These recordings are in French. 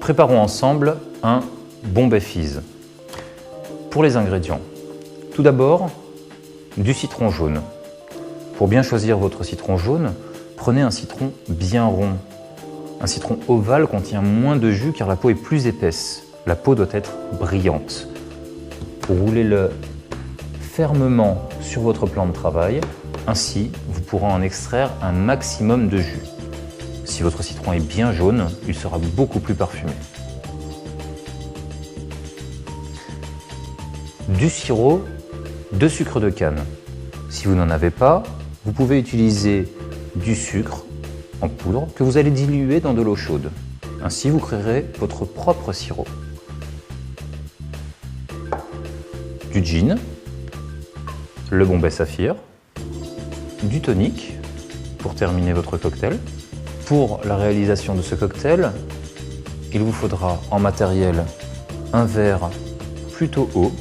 Préparons ensemble un Bombay Fizz. Pour les ingrédients, tout d'abord, du citron jaune. Pour bien choisir votre citron jaune, prenez un citron bien rond. Un citron ovale contient moins de jus car la peau est plus épaisse. La peau doit être brillante. Roulez-le fermement sur votre plan de travail. Ainsi, vous pourrez en extraire un maximum de jus. Si votre citron est bien jaune, il sera beaucoup plus parfumé. Du sirop de sucre de canne. Si vous n'en avez pas, vous pouvez utiliser du sucre en poudre que vous allez diluer dans de l'eau chaude. Ainsi, vous créerez votre propre sirop. Du gin, le Bombay Saphir, du tonic pour terminer votre cocktail. Pour la réalisation de ce cocktail, il vous faudra en matériel un verre plutôt haut,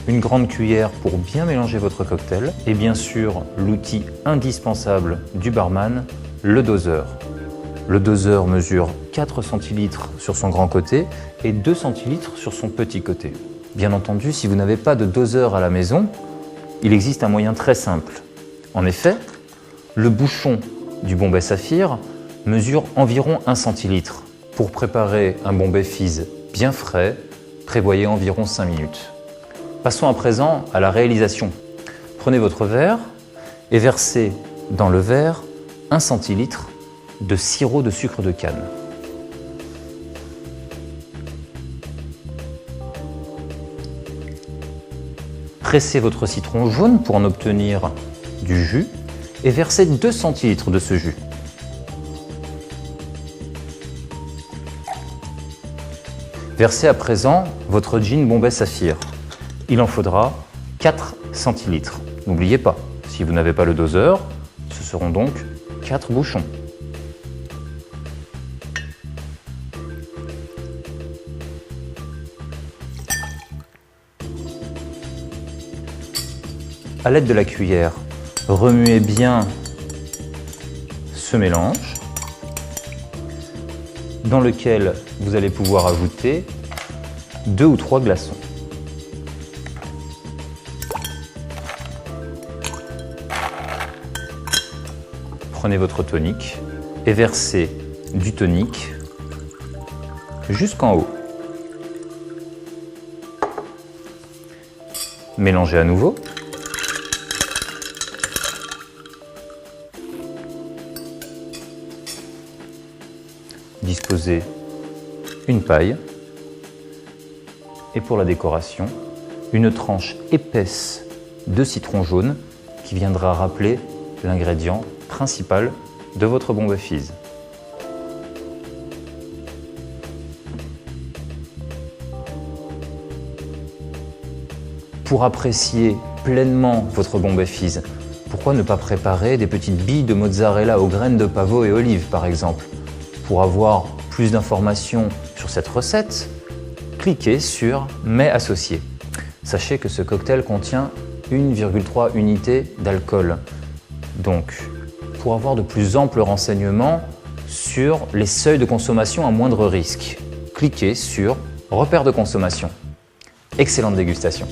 une grande cuillère pour bien mélanger votre cocktail et bien sûr l'outil indispensable du barman, le doseur. Le doseur mesure 4 centilitres sur son grand côté et 2 centilitres sur son petit côté. Bien entendu, si vous n'avez pas de doseur à la maison, il existe un moyen très simple. En effet, le bouchon du Bombay Saphir mesure environ 1 centilitre. Pour préparer un Bombay Fizz bien frais, prévoyez environ 5 minutes. Passons à présent à la réalisation. Prenez votre verre et versez dans le verre 1 centilitre de sirop de sucre de canne. Pressez votre citron jaune pour en obtenir du jus et versez 2 centilitres de ce jus. Versez à présent votre gin Bombay Saphir. Il en faudra 4 centilitres. N'oubliez pas, si vous n'avez pas le doseur, ce seront donc 4 bouchons. À l'aide de la cuillère, remuez bien ce mélange dans lequel vous allez pouvoir ajouter 2 ou 3 glaçons. Prenez votre tonic et versez du tonic jusqu'en haut. Mélangez à nouveau. Disposez une paille et pour la décoration, une tranche épaisse de citron jaune qui viendra rappeler l'ingrédient principal de votre Bombay Fizz. Pour apprécier pleinement votre Bombay Fizz, pourquoi ne pas préparer des petites billes de mozzarella aux graines de pavot et olives par exemple? Pour avoir plus d'informations sur cette recette, cliquez sur « Mets associés ». Sachez que ce cocktail contient 1,3 unités d'alcool. Donc, pour avoir de plus amples renseignements sur les seuils de consommation à moindre risque, cliquez sur « Repères de consommation ». Excellente dégustation!